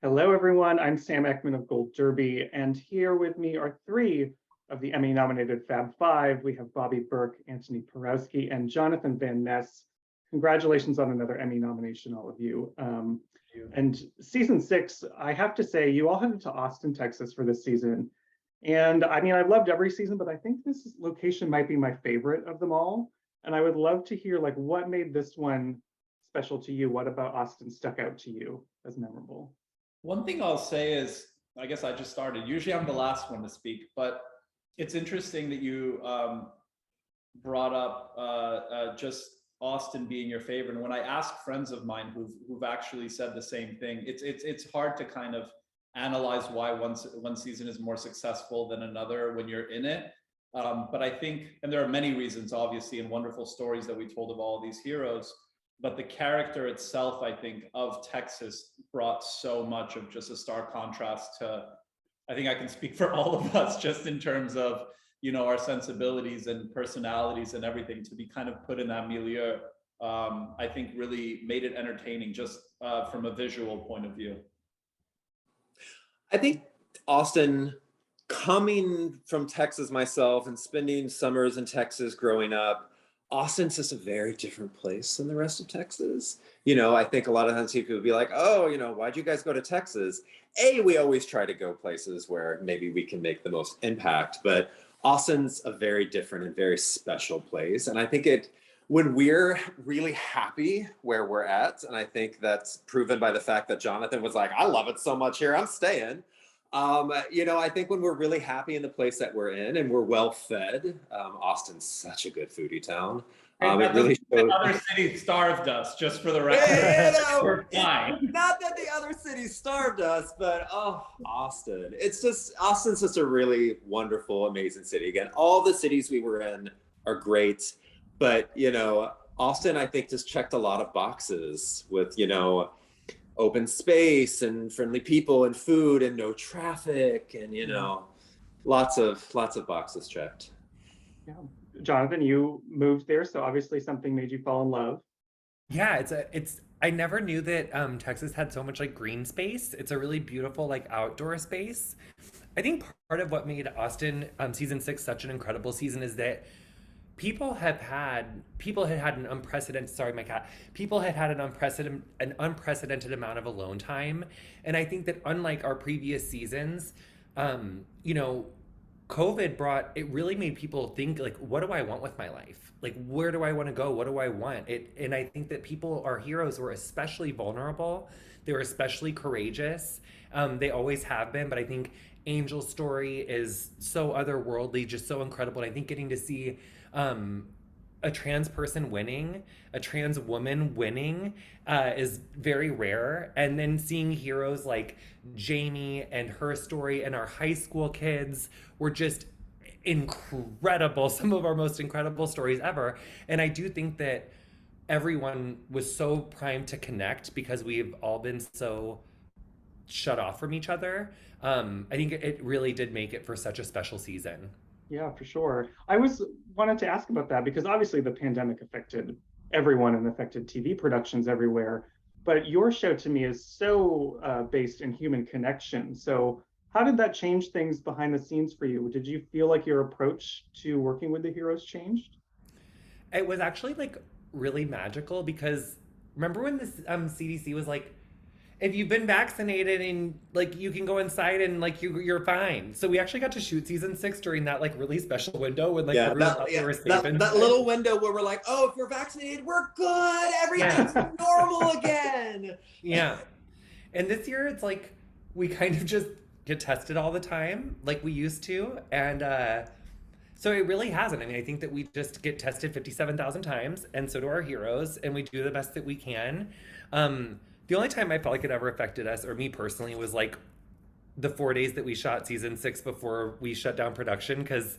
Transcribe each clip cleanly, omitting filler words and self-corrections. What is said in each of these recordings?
Hello, everyone. I'm Sam Eckmann of Gold Derby, and here with me are three of the Emmy-nominated Fab Five. We have Bobby Berk, Antoni, Porowski, and Jonathan Van Ness. Congratulations on another Emmy nomination, all of you. And season 6, I have to say, you all headed to Austin, Texas for this season. And I mean, I've loved every season, but I think this location might be my favorite of them all. And I would love to hear like what made this one special to you? What about Austin stuck out to you as memorable? One thing I'll say is, I guess I just started. Usually I'm the last one to speak, but it's interesting that you brought up just Austin being your favorite. And when I ask friends of mine who've actually said the same thing, it's hard to kind of analyze why one season is more successful than another when you're in it. But I think, and there are many reasons, obviously, and wonderful stories that we told of all of these heroes. But the character itself, I think, of Texas brought so much of just a stark contrast to, I think I can speak for all of us just in terms of, you know, our sensibilities and personalities and everything to be kind of put in that milieu, I think really made it entertaining just from a visual point of view. I think Austin, coming from Texas myself and spending summers in Texas growing up, Austin's just a very different place than the rest of Texas. You know, I think a lot of times people would be like, oh, you know, why'd you guys go to Texas? We always try to go places where maybe we can make the most impact, but Austin's a very different and very special place. And I think when we're really happy where we're at, and I think that's proven by the fact that Jonathan was like, I love it so much here, I'm staying. You know, I think when we're really happy in the place that we're in and we're well fed, Austin's such a good foodie town. It really shows. Other cities starved us, just for the record. Yeah, you know, we're fine. Not that the other cities starved us, but Austin. Austin's just a really wonderful, amazing city. Again, all the cities we were in are great, but you know, Austin, I think, just checked a lot of boxes with, you know, open space and friendly people and food and no traffic and, you know, lots of boxes checked. Yeah. Jonathan, you moved there, so obviously something made you fall in love. Yeah, I never knew that Texas had so much like green space. It's a really beautiful like outdoor space. I think part of what made Austin season 6 such an incredible season is that people had had an unprecedented amount of alone time. And I think that unlike our previous seasons, you know, COVID really made people think like, what do I want with my life? Like, where do I want to go? What do I want? And I think that our heroes were especially vulnerable. They were especially courageous. They always have been, but I think Angel's story is so otherworldly, just so incredible. And I think getting to see a trans person winning, a trans woman winning is very rare. And then seeing heroes like Jamie and her story and our high school kids were just incredible. Some of our most incredible stories ever. And I do think that everyone was so primed to connect because we've all been so shut off from each other. I think it really did make it for such a special season. Yeah, for sure. Wanted to ask about that because obviously the pandemic affected everyone and affected TV productions everywhere. But your show to me is so based in human connection. So how did that change things behind the scenes for you? Did you feel like your approach to working with the heroes changed? It was actually like really magical because remember when this CDC was like, if you've been vaccinated and like you can go inside and like you're fine. So we actually got to shoot season 6 during that like really special window when like that little window where we're like, oh, if we're vaccinated, we're good. Everything's normal again. Yeah. And this year it's like we kind of just get tested all the time like we used to. And so it really hasn't. I mean, I think that we just get tested 57,000 times and so do our heroes and we do the best that we can. The only time I felt like it ever affected us, or me personally, was like the 4 days that we shot season 6 before we shut down production because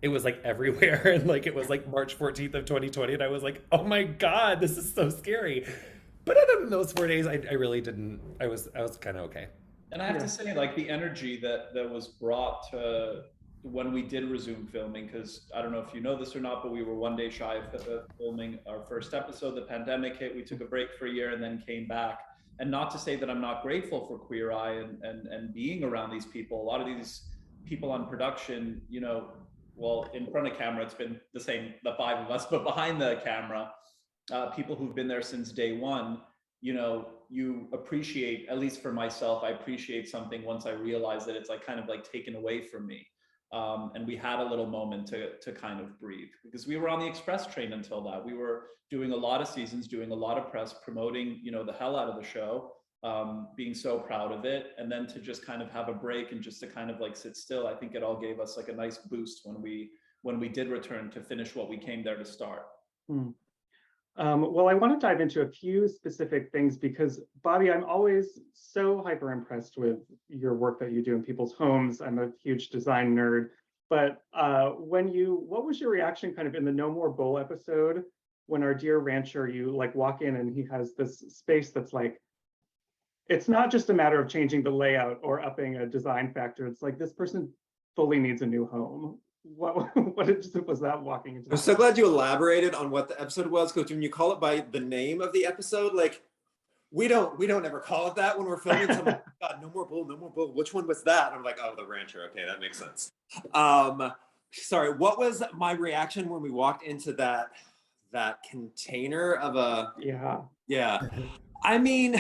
it was like everywhere. And like it was like March 14th of 2020. And I was like, oh my God, this is so scary. But other than those 4 days, I really didn't. I was kind of okay. And I have to say, like the energy that was brought to when we did resume filming, because I don't know if you know this or not, but we were 1 day shy of filming our first episode. The pandemic hit, we took a break for a year and then came back. And not to say that I'm not grateful for Queer Eye and being around these people. A lot of these people on production, you know, well, in front of camera, it's been the same, the five of us, but behind the camera, people who've been there since day one, you know, you appreciate, at least for myself, I appreciate something once I realize that it's like kind of like taken away from me. And we had a little moment to kind of breathe, because we were on the express train until that. We were doing a lot of seasons, doing a lot of press, promoting, you know, the hell out of the show, being so proud of it. And then to just kind of have a break and just to kind of like sit still, I think it all gave us like a nice boost when we did return to finish what we came there to start. Well, I want to dive into a few specific things because, Bobby, I'm always so hyper impressed with your work that you do in people's homes. I'm a huge design nerd. But what was your reaction kind of in the No More Bull episode when our dear rancher, you like walk in and he has this space that's like, it's not just a matter of changing the layout or upping a design factor. It's like this person fully needs a new home. What was that walking into? I'm so glad you elaborated on what the episode was, because when you call it by the name of the episode, like we don't ever call it that when we're filming. So I'm like, God, no more bull, no more bull. Which one was that? And I'm like, oh, the rancher. Okay, that makes sense. Sorry, what was my reaction when we walked into that container of a? Yeah. I mean,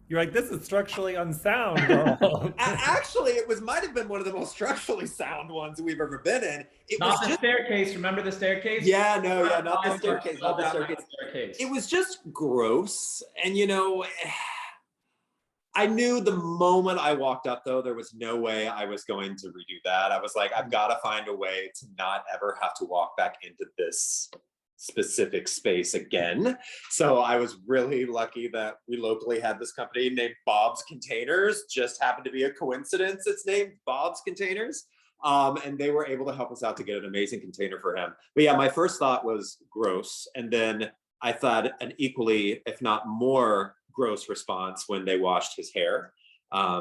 you're like, this is structurally unsound, girl. Actually, might have been one of the most structurally sound ones we've ever been in. Not the staircase. Remember the staircase? Yeah, no, yeah, not the staircase. Not the staircase. It was just gross. And, you know, I knew the moment I walked up, though, there was no way I was going to redo that. I was like, I've got to find a way to not ever have to walk back into this specific space again. So I was really lucky that we locally had this company named Bob's Containers. Just happened to be a coincidence it's named Bob's Containers. And they were able to help us out to get an amazing container for him. But yeah, my first thought was gross. And then I thought an equally, if not more, gross response when they washed his hair,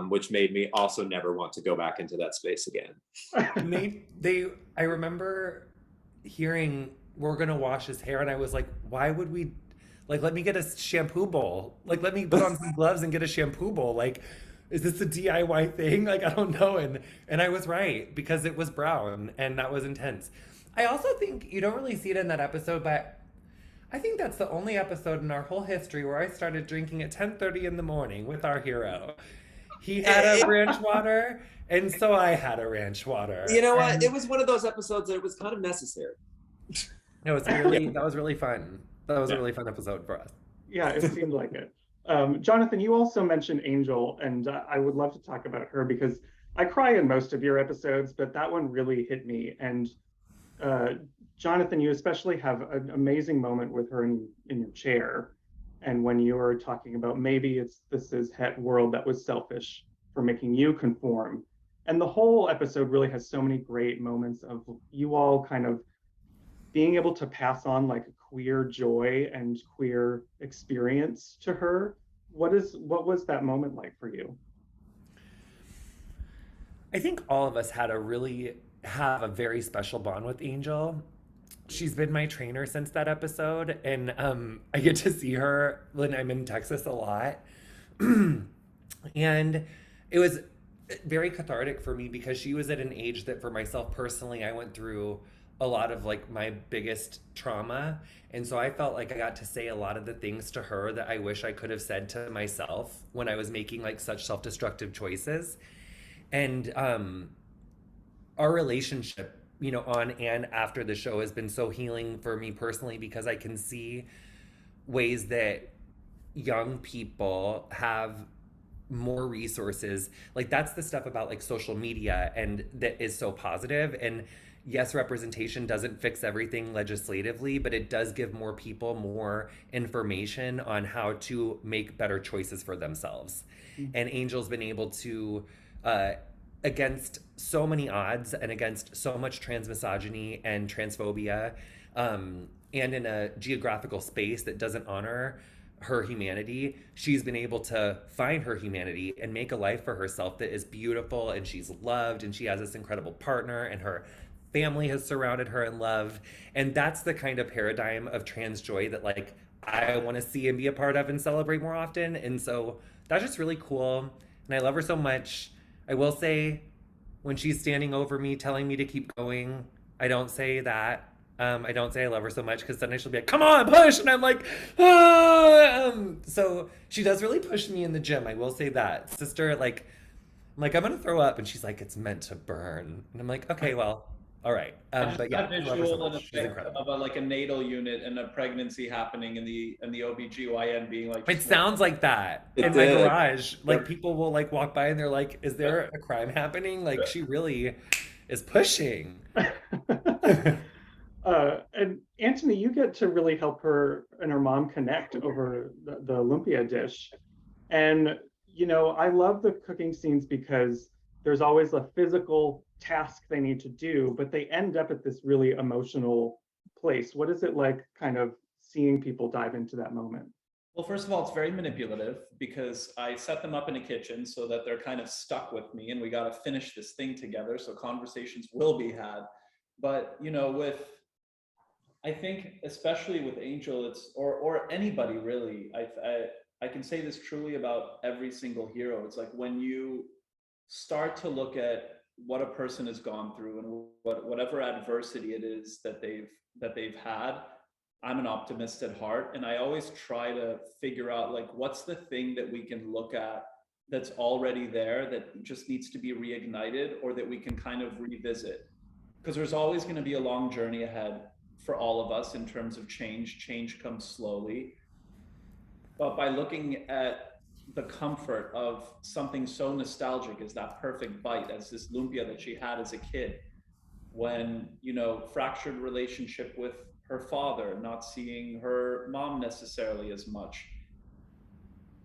which made me also never want to go back into that space again. I remember hearing, we're gonna wash his hair, and I was like, why would we, like, let me get a shampoo bowl, like let me put on some gloves and get a shampoo bowl, like, is this a DIY thing? Like, I don't know. And I was right, because it was brown and that was intense. I also think you don't really see it in that episode, but I think that's the only episode in our whole history where I started drinking at 10:30 in the morning with our hero. He had a ranch water, and so I had a ranch water. You know what? It was one of those episodes that it was kind of necessary. That was really fun. That was a really fun episode for us. Yeah, it seemed like it. Jonathan, you also mentioned Angel, and I would love to talk about her because I cry in most of your episodes, but that one really hit me. And Jonathan, you especially have an amazing moment with her in your chair. And when you were talking about maybe this is het world that was selfish for making you conform. And the whole episode really has so many great moments of you all kind of being able to pass on like a queer joy and queer experience to her. What was that moment like for you? I think all of us have a very special bond with Angel. She's been my trainer since that episode, and I get to see her when I'm in Texas a lot. And it was very cathartic for me because she was at an age that for myself personally, I went through a lot of like my biggest trauma. And so I felt like I got to say a lot of the things to her that I wish I could have said to myself when I was making like such self-destructive choices. And our relationship, you know, on and after the show has been so healing for me personally, because I can see ways that young people have more resources. Like that's the stuff about like social media and that is so positive. And yes, representation doesn't fix everything legislatively, but it does give more people more information on how to make better choices for themselves. Mm-hmm. And Angel's been able to, against so many odds and against so much transmisogyny and transphobia, and in a geographical space that doesn't honor her humanity, she's been able to find her humanity and make a life for herself that is beautiful, and she's loved, and she has this incredible partner, and her family has surrounded her in love. And that's the kind of paradigm of trans joy that like I want to see and be a part of and celebrate more often. And so that's just really cool. And I love her so much. I will say, when she's standing over me telling me to keep going, I don't say that. I don't say I love her so much because then she'll be like, come on, push. And I'm like, ah. So she does really push me in the gym. I will say that. Sister, like, I'm like, I'm going to throw up. And she's like, it's meant to burn. And I'm like, okay, well, all right. But yeah, That I love her so visual much. She's incredible. of like a natal unit and a pregnancy happening in the OBGYN being like, It sounds like that It in my did. garage. Like Yep. people will like walk by and they're like, is there a crime happening? Like she really is pushing. And Antoni, you get to really help her and her mom connect over the Olympia dish. And, you know, I love the cooking scenes because there's always a physical task they need to do, but they end up at this really emotional place. What is it like kind of seeing people dive into that moment? well, first of all, it's very manipulative because I set them up in a kitchen so that they're kind of stuck with me and we got to finish this thing together. So conversations will be had. But, you know, I think especially with Angel, it's, or anybody really, I can say this truly about every single hero. It's like when you start to look at what a person has gone through and whatever adversity it is that they've had, I'm an optimist at heart, and I always try to figure out like what's the thing that we can look at that's already there that just needs to be reignited or that we can kind of revisit, because there's always going to be a long journey ahead for all of us in terms of change comes slowly, but by looking at the comfort of something so nostalgic as that perfect bite, as this lumpia that she had as a kid, when, you know, fractured relationship with her father, not seeing her mom necessarily as much,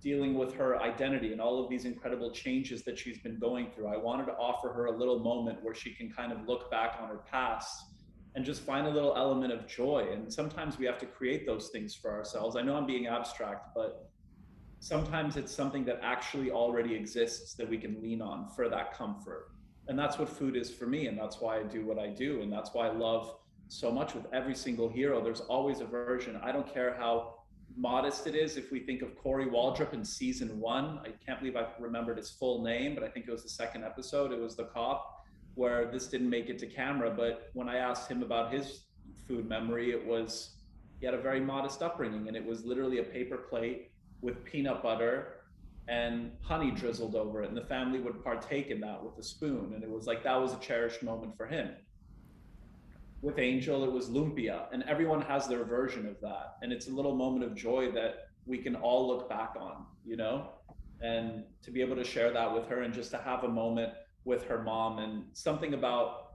dealing with her identity and all of these incredible changes that she's been going through. I wanted to offer her a little moment where she can kind of look back on her past and just find a little element of joy. And sometimes we have to create those things for ourselves. I know I'm being abstract, but sometimes it's something that actually already exists that we can lean on for that comfort. And that's what food is for me. And that's why I do what I do. And that's why I love so much with every single hero. There's always a version. I don't care how modest it is. If we think of Corey Waldrop in season 1, I can't believe I remembered his full name, but I think it was the second episode. It was the cop where this didn't make it to camera. But when I asked him about his food memory, it was, he had a very modest upbringing, and it was literally a paper plate with peanut butter and honey drizzled over it. And the family would partake in that with a spoon. And it was like, that was a cherished moment for him. With Angel, it was lumpia, and everyone has their version of that. And it's a little moment of joy that we can all look back on, you know, and to be able to share that with her and just to have a moment with her mom. And something about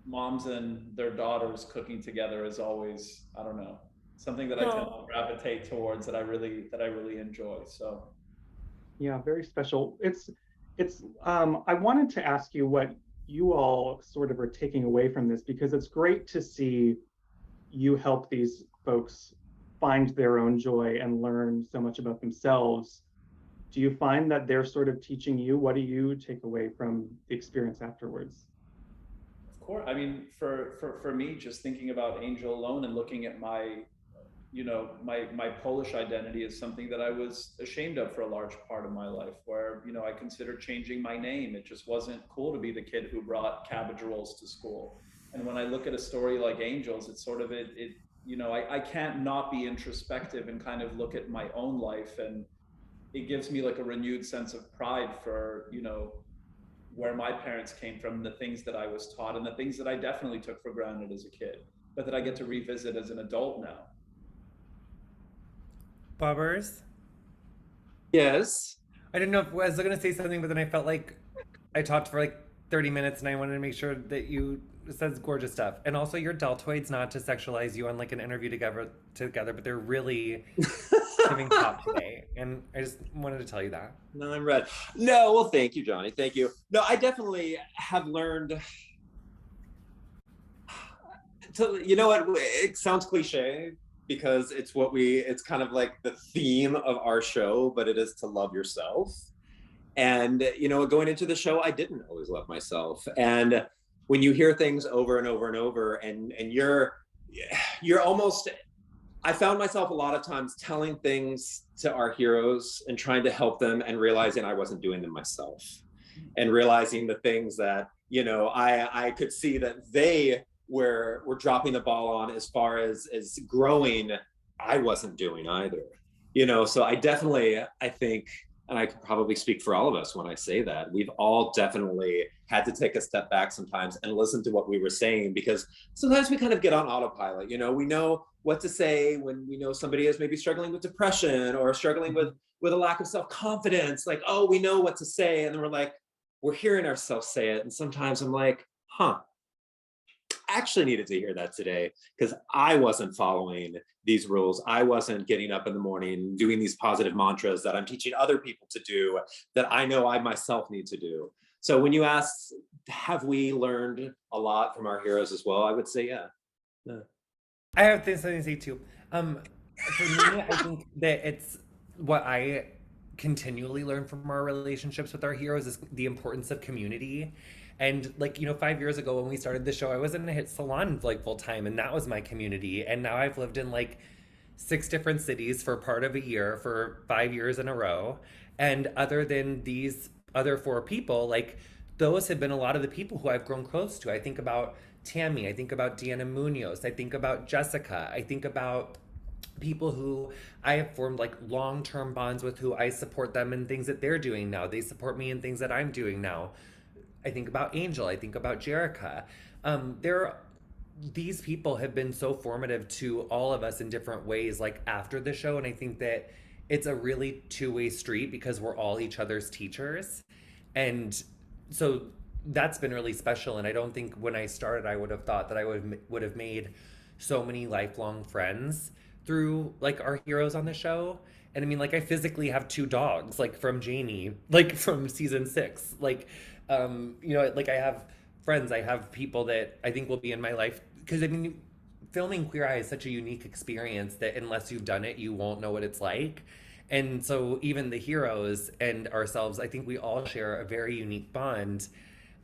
moms and their daughters cooking together is always, I don't know, something that I tend to gravitate towards, that I really enjoy. So Yeah, very special. I wanted to ask you what you all sort of are taking away from this, because it's great to see you help these folks find their own joy and learn so much about themselves. Do you find that they're sort of teaching you? What do you take away from the experience afterwards? of course, I mean, for me, just thinking about Angel alone and looking at my, you know, my Polish identity is something that I was ashamed of for a large part of my life, where, you know, I considered changing my name. It just wasn't cool to be the kid who brought cabbage rolls to school. And when I look at a story like Angel's, it's sort of it you know, I can't not be introspective and kind of look at my own life, and it gives me like a renewed sense of pride for, you know, where my parents came from, the things that I was taught, and the things that I definitely took for granted as a kid, but that I get to revisit as an adult now. Bobbers? Yes. I didn't know if I was going to say something, but then I felt like I talked for like 30 minutes and I wanted to make sure that you said gorgeous stuff. And also your deltoids, not to sexualize you on like an interview together, but they're really giving top today. And I just wanted to tell you that. No, I'm red. No, well, thank you, Johnny. Thank you. No, I definitely have learned to, you know what, it sounds cliche because it's kind of like the theme of our show, but it is to love yourself. And, you know, going into the show, I didn't always love myself. And when you hear things over and over and over, and you're almost, I found myself a lot of times telling things to our heroes and trying to help them and realizing I wasn't doing them myself, and realizing the things that, you know, I could see that they were dropping the ball on as far as growing, I wasn't doing either. You know, so I definitely, I think, and I could probably speak for all of us when I say that, we've all definitely had to take a step back sometimes and listen to what we were saying, because sometimes we kind of get on autopilot. You know, we know what to say when we know somebody is maybe struggling with depression or struggling with a lack of self-confidence. Like, oh, we know what to say. And then we're like, we're hearing ourselves say it. And sometimes I'm like, huh, I actually needed to hear that today, because I wasn't following these rules. I wasn't getting up in the morning, doing these positive mantras that I'm teaching other people to do, that I know I myself need to do. So when you ask, have we learned a lot from our heroes as well? I would say, yeah. I have something to say too. For me, I think that it's what I continually learn from our relationships with our heroes is the importance of community. And like, you know, 5 years ago when we started the show, I was in a hit salon like full time, and that was my community. And now I've lived in like 6 different cities for part of a year for 5 years in a row. And other than these other 4 people, like those have been a lot of the people who I've grown close to. I think about Tammy, I think about Deanna Munoz, I think about Jessica, I think about people who I have formed like long-term bonds with, who I support them in things that they're doing now. They support me in things that I'm doing now. I think about Angel, I think about Jerica. These people have been so formative to all of us in different ways, like after the show. And I think that it's a really two-way street because we're all each other's teachers. And so that's been really special. And I don't think when I started, I would have thought that I would have made so many lifelong friends through like our heroes on the show. And I mean, like I physically have 2 dogs, like from Janie, like from season 6, like, you know, like I have friends, I have people that I think will be in my life. Because I mean, filming Queer Eye is such a unique experience that unless you've done it, you won't know what it's like. And so even the heroes and ourselves, I think we all share a very unique bond.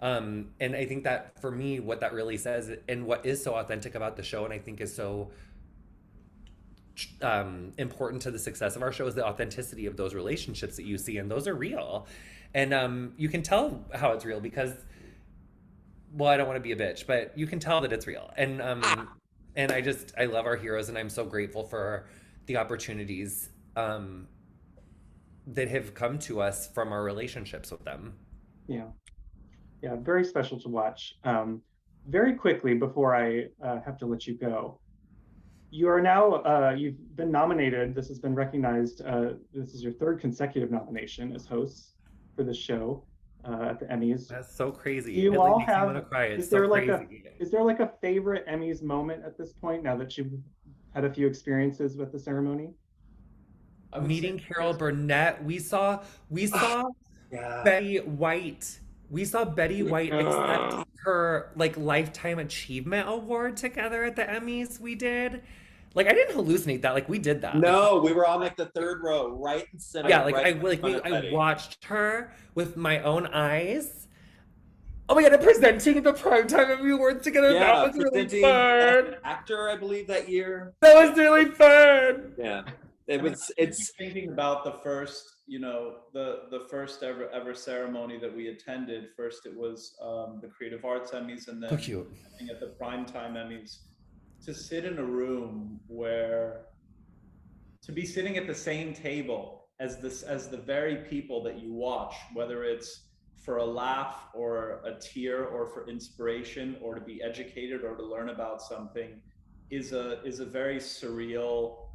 And I think that for me, what that really says and what is so authentic about the show, and I think is so important to the success of our show, is the authenticity of those relationships that you see, and those are real. And you can tell how it's real because, well, I don't want to be a bitch, but you can tell that it's real. And I love our heroes, and I'm so grateful for the opportunities that have come to us from our relationships with them. Yeah. Yeah, very special to watch. Very quickly, before I have to let you go, you are now, you've been nominated, this has been recognized, this is your 3rd consecutive nomination as hosts for the show at the Emmys. That's so crazy. Do you all have, is there like a favorite Emmys moment at this point, now that you've had a few experiences with the ceremony? Meeting Carol Burnett, we saw Yeah. Betty White. We saw Betty White accept her like Lifetime Achievement Award together at the Emmys. We did. Like I didn't hallucinate that. Like we did that. No, we were on like the 3rd row, right in center. Yeah, like right I watched her with my own eyes. Oh my god, and presenting the Primetime Emmy Awards together. Yeah, That was really fun. Actor, I believe, that year. That was really fun. Yeah. It's thinking about the first, you know, the first ever ceremony that we attended. First it was the Creative Arts Emmys, and then So cute. at the Primetime Emmys. To sit in a room where, to be sitting at the same table as the very people that you watch, whether it's for a laugh or a tear or for inspiration or to be educated or to learn about something, is a very surreal,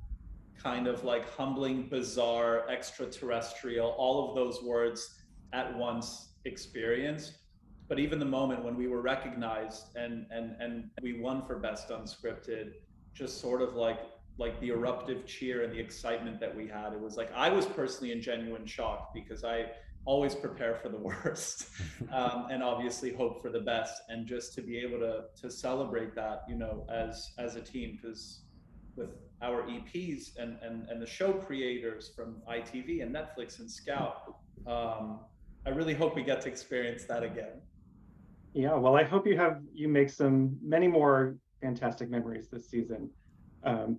kind of like humbling, bizarre, extraterrestrial, all of those words at once experience. But even the moment when we were recognized and we won for Best Unscripted, just sort of like the eruptive cheer and the excitement that we had, it was like, I was personally in genuine shock because I always prepare for the worst and obviously hope for the best. And just to be able to celebrate that, you know, as a team, because with our EPs and the show creators from ITV and Netflix and Scout, I really hope we get to experience that again. Yeah, well, I hope you make many more fantastic memories this season.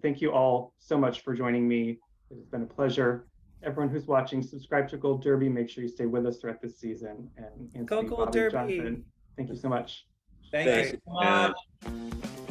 Thank you all so much for joining me. It has been a pleasure. Everyone who's watching, subscribe to Gold Derby. Make sure you stay with us throughout this season. And Go Antoni, Gold Bobby, Derby. Jonathan, thank you so much. Thank you Thanks, so much. man.